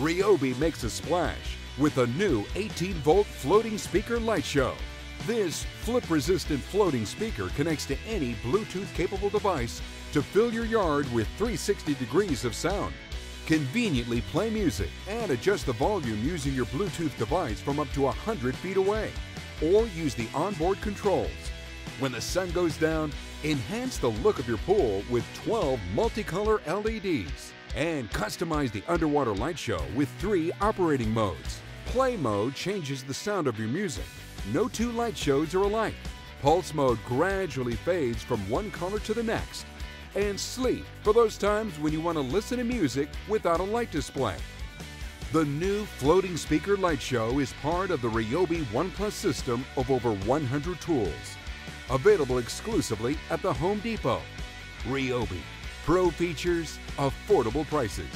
Ryobi makes a splash with a new 18-volt floating speaker light show. This flip-resistant floating speaker connects to any Bluetooth-capable device to fill your yard with 360 degrees of sound. Conveniently play music and adjust the volume using your Bluetooth device from up to 100 feet away, or use the onboard controls. When the sun goes down, enhance the look of your pool with 12 multicolor LEDs, and customize the underwater light show with 3 operating modes. Play mode changes the sound of your music. No two light shows are alike. Pulse mode gradually fades from one color to the next. And sleep for those times when you want to listen to music without a light display. The new floating speaker light show is part of the Ryobi One Plus system of over 100 tools. Available exclusively at the Home Depot. Ryobi. Pro features, affordable prices.